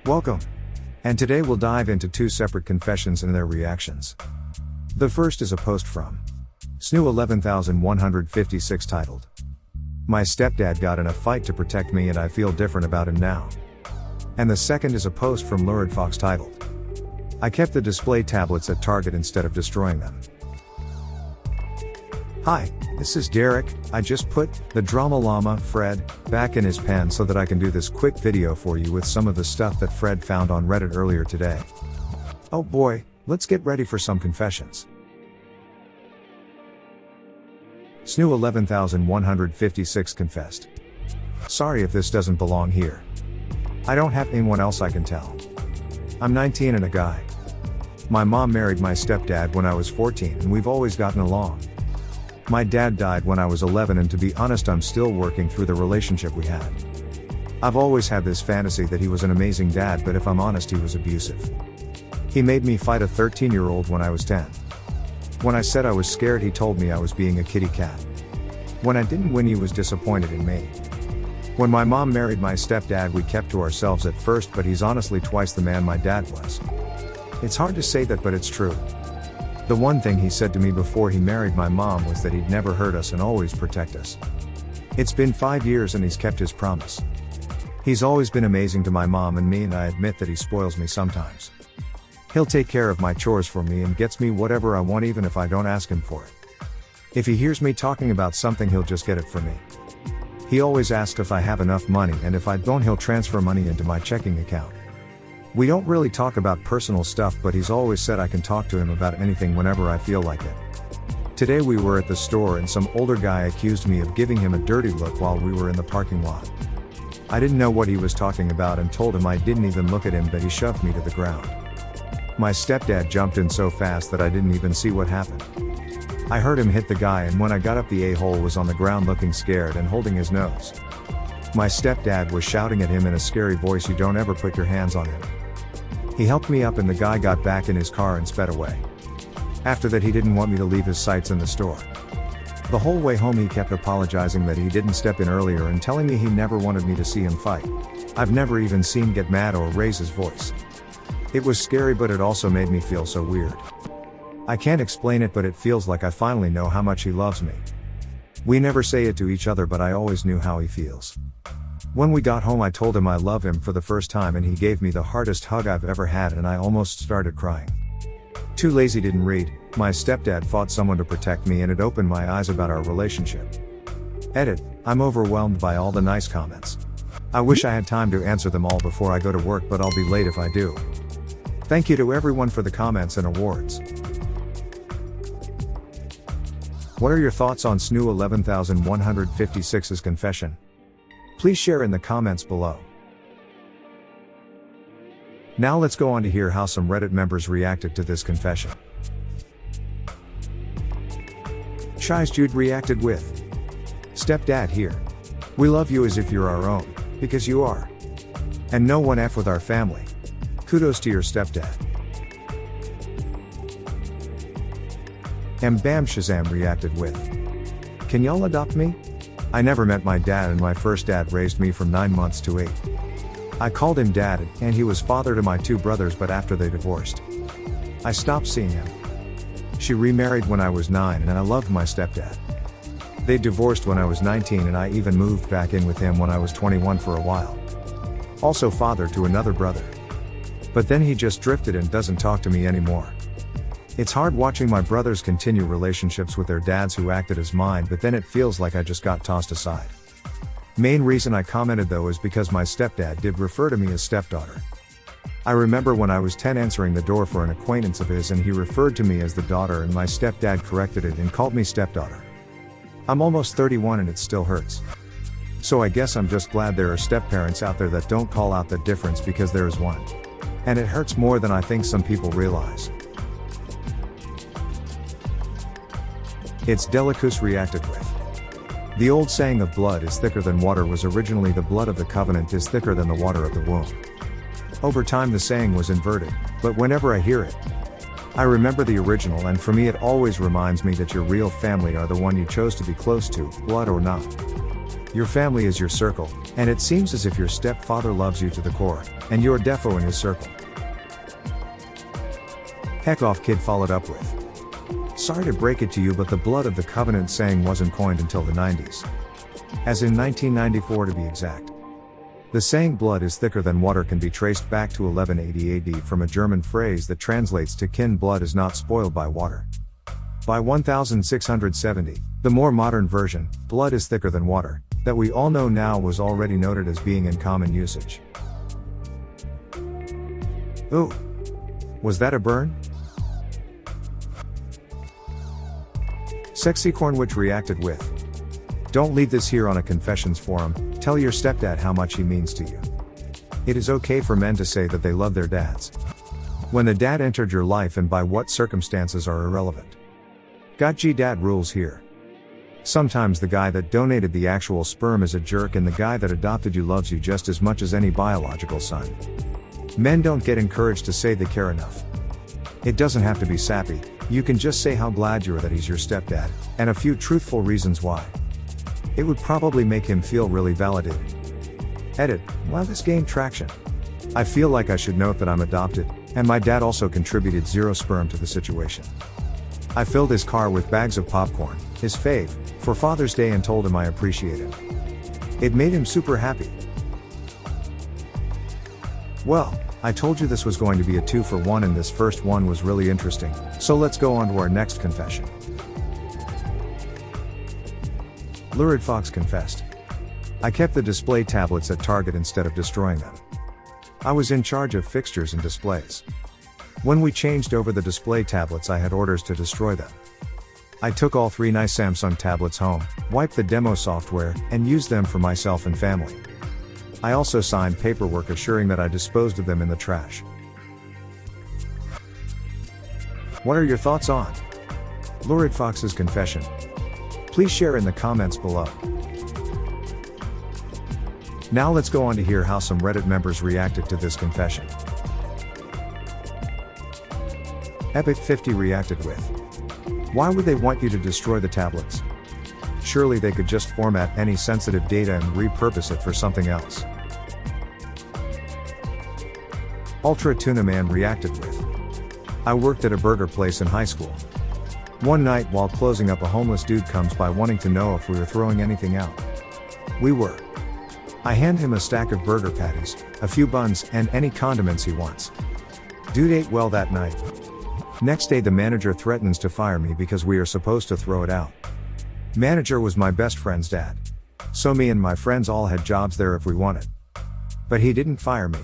Welcome! And today we'll dive into two separate confessions and their reactions. The first is a post from SNU 11156 titled, "My stepdad got in a fight to protect me and I feel different about him now." And the second is a post from Lurid Fox titled, "I kept the display tablets at Target instead of destroying them." Hi, this is Derek. I just put the Drama Llama, Fred, back in his pen so that I can do this quick video for you with some of the stuff that Fred found on Reddit earlier today. Oh boy, let's get ready for some confessions. SNU 11156 confessed. Sorry if this doesn't belong here. I don't have anyone else I can tell. I'm 19 and a guy. My mom married my stepdad when I was 14 and we've always gotten along. My dad died when I was 11 and to be honest I'm still working through the relationship we had. I've always had this fantasy that he was an amazing dad, but if I'm honest he was abusive. He made me fight a 13-year-old when I was 10. When I said I was scared he told me I was being a kitty cat. When I didn't win he was disappointed in me. When my mom married my stepdad we kept to ourselves at first, but he's honestly twice the man my dad was. It's hard to say that, but it's true. The one thing he said to me before he married my mom was that he'd never hurt us and always protect us. It's been 5 years and he's kept his promise. He's always been amazing to my mom and me, and I admit that he spoils me sometimes. He'll take care of my chores for me and gets me whatever I want even if I don't ask him for it. If he hears me talking about something he'll just get it for me. He always asks if I have enough money, and if I don't he'll transfer money into my checking account. We don't really talk about personal stuff, but he's always said I can talk to him about anything whenever I feel like it. Today we were at the store and some older guy accused me of giving him a dirty look while we were in the parking lot. I didn't know what he was talking about and told him I didn't even look at him, but he shoved me to the ground. My stepdad jumped in so fast that I didn't even see what happened. I heard him hit the guy, and when I got up the a-hole was on the ground looking scared and holding his nose. My stepdad was shouting at him in a scary voice, "You don't ever put your hands on him." He helped me up and the guy got back in his car and sped away. After that he didn't want me to leave his sights in the store. The whole way home he kept apologizing that he didn't step in earlier and telling me he never wanted me to see him fight. I've never even seen him get mad or raise his voice. It was scary, but it also made me feel so weird. I can't explain it, but it feels like I finally know how much he loves me. We never say it to each other, but I always knew how he feels. When we got home I told him I love him for the first time and he gave me the hardest hug I've ever had and I almost started crying. Too lazy didn't read. My stepdad fought someone to protect me and it opened my eyes about our relationship. Edit, I'm overwhelmed by all the nice comments. I wish I had time to answer them all before I go to work, but I'll be late if I do. Thank you to everyone for the comments and awards. What are your thoughts on SNU 11156's confession? Please share in the comments below. Now let's go on to hear how some Reddit members reacted to this confession. Shy's Jude reacted with, "Stepdad here. We love you as if you're our own, because you are. And no one F with our family. Kudos to your stepdad." Bam Shazam reacted with, "Can y'all adopt me? I never met my dad and my first dad raised me from 9 months to 8. I called him dad and he was father to my 2 brothers, but after they divorced, I stopped seeing him. She remarried when I was 9 and I loved my stepdad. They divorced when I was 19 and I even moved back in with him when I was 21 for a while. Also father to another brother. But then he just drifted and doesn't talk to me anymore. It's hard watching my brothers continue relationships with their dads who acted as mine, but then it feels like I just got tossed aside. Main reason I commented though is because my stepdad did refer to me as stepdaughter. I remember when I was 10 answering the door for an acquaintance of his and he referred to me as the daughter and my stepdad corrected it and called me stepdaughter. I'm almost 31 and it still hurts. So I guess I'm just glad there are stepparents out there that don't call out the difference, because there is one. And it hurts more than I think some people realize." It's Delicus reacted with, "The old saying of blood is thicker than water was originally the blood of the covenant is thicker than the water of the womb. Over time the saying was inverted, but whenever I hear it, I remember the original, and for me it always reminds me that your real family are the one you chose to be close to, blood or not. Your family is your circle, and it seems as if your stepfather loves you to the core, and you're defo in his circle. Heck off kid followed up with. Sorry to break it to you, but the blood of the covenant saying wasn't coined until the 90s. As in 1994 to be exact. The saying blood is thicker than water can be traced back to 1180 AD from a German phrase that translates to kin blood is not spoiled by water. By 1670, the more modern version, blood is thicker than water, that we all know now was already noted as being in common usage. Ooh. Was that a burn? Sexy Cornwich reacted with, "Don't leave this here on a confessions forum, tell your stepdad how much he means to you. It is okay for men to say that they love their dads. When the dad entered your life and by what circumstances are irrelevant. Got G dad rules here. Sometimes the guy that donated the actual sperm is a jerk and the guy that adopted you loves you just as much as any biological son. Men don't get encouraged to say they care enough. It doesn't have to be sappy, you can just say how glad you are that he's your stepdad, and a few truthful reasons why. It would probably make him feel really validated." Edit, while this gained traction. I feel like I should note that I'm adopted, and my dad also contributed 0 sperm to the situation. I filled his car with bags of popcorn, his fave, for Father's Day and told him I appreciate it. It made him super happy. Well, I told you this was going to be a 2-for-1 and this first one was really interesting, so let's go on to our next confession. Lurid Fox confessed. I kept the display tablets at Target instead of destroying them. I was in charge of fixtures and displays. When we changed over the display tablets, I had orders to destroy them. I took all 3 nice Samsung tablets home, wiped the demo software, and used them for myself and family. I also signed paperwork assuring that I disposed of them in the trash. What are your thoughts on Lurid Fox's confession? Please share in the comments below. Now let's go on to hear how some Reddit members reacted to this confession. Epic50 reacted with, "Why would they want you to destroy the tablets? Surely they could just format any sensitive data and repurpose it for something else." Ultra Tuna Man reacted with, "I worked at a burger place in high school. One night while closing up, a homeless dude comes by wanting to know if we were throwing anything out. We were. I hand him a stack of burger patties, a few buns, and any condiments he wants. Dude ate well that night. Next day the manager threatens to fire me because we are supposed to throw it out. Manager was my best friend's dad. So me and my friends all had jobs there if we wanted. But he didn't fire me.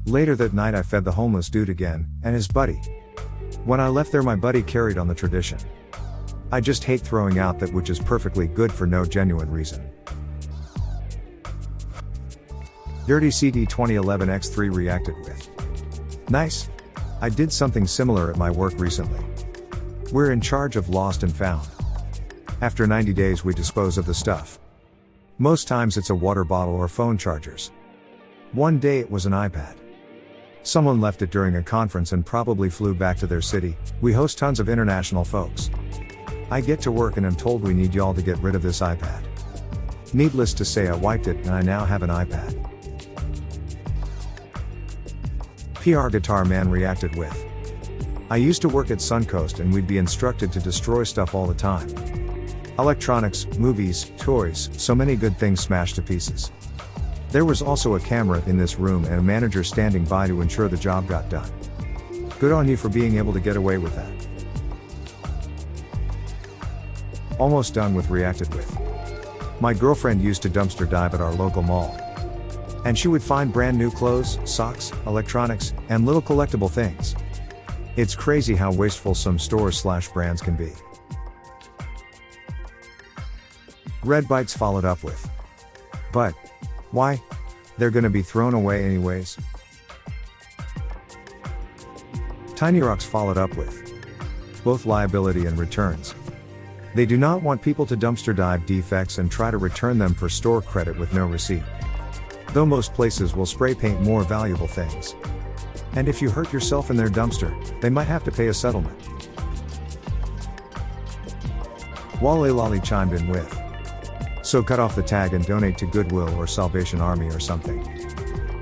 Later that night I fed the homeless dude again, and his buddy. When I left there my buddy carried on the tradition. I just hate throwing out that which is perfectly good for no genuine reason." Dirty CD 2011X3 reacted with, "Nice. I did something similar at my work recently. We're in charge of lost and found. After 90 days we dispose of the stuff. Most times it's a water bottle or phone chargers. One day it was an iPad. Someone left it during a conference and probably flew back to their city. We host tons of international folks. I get to work and am told we need y'all to get rid of this iPad. Needless to say I wiped it and I now have an iPad." PR Guitar Man reacted with, "I used to work at Suncoast and we'd be instructed to destroy stuff all the time. Electronics, movies, toys, so many good things smashed to pieces. There was also a camera in this room and a manager standing by to ensure the job got done. Good on you for being able to get away with that." Almost done with reacted with, "My girlfriend used to dumpster dive at our local mall. And she would find brand new clothes, socks, electronics, and little collectible things. It's crazy how wasteful some stores/brands can be." Red Bites followed up with, "But why? They're gonna be thrown away anyways." Tiny Rocks followed up with, "Both liability and returns. They do not want people to dumpster dive defects and try to return them for store credit with no receipt. Though most places will spray paint more valuable things. And if you hurt yourself in their dumpster, they might have to pay a settlement." Wale Lolly chimed in with, So cut off the tag and donate to Goodwill or Salvation Army or something.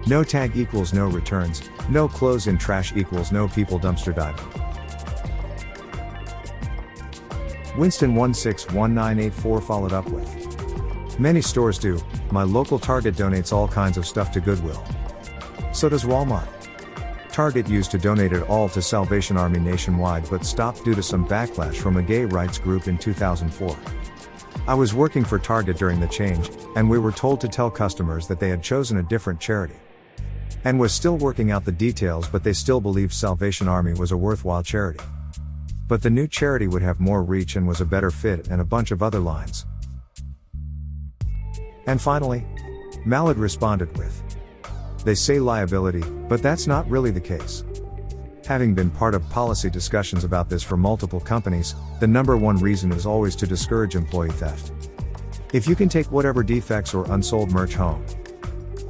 No tag equals no returns, no clothes in trash equals no people dumpster diving. Winston161984 followed up with, many stores do, my local Target donates all kinds of stuff to Goodwill. So does Walmart. Target used to donate it all to Salvation Army nationwide but stopped due to some backlash from a gay rights group in 2004. I was working for Target during the change, and we were told to tell customers that they had chosen a different charity. And was still working out the details, but they still believed Salvation Army was a worthwhile charity. But the new charity would have more reach and was a better fit, and a bunch of other lines. And finally, Malad responded with, they say liability, but that's not really the case. Having been part of policy discussions about this for multiple companies, the number one reason is always to discourage employee theft. If you can take whatever defects or unsold merch home,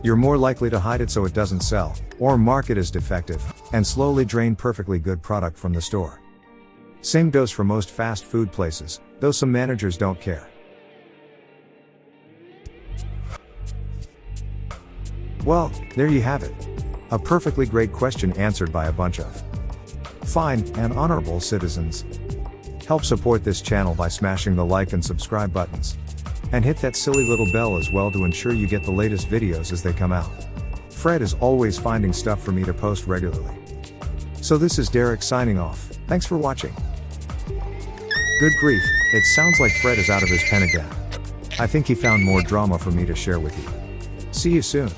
you're more likely to hide it so it doesn't sell, or mark it as defective, and slowly drain perfectly good product from the store. Same goes for most fast food places, though some managers don't care. Well, there you have it. A perfectly great question answered by a bunch of fine and honorable citizens. Help support this channel by smashing the like and subscribe buttons. And hit that silly little bell as well to ensure you get the latest videos as they come out. Fred is always finding stuff for me to post regularly. So this is Derek signing off. Thanks for watching. Good grief, it sounds like Fred is out of his pen again. I think he found more drama for me to share with you. See you soon.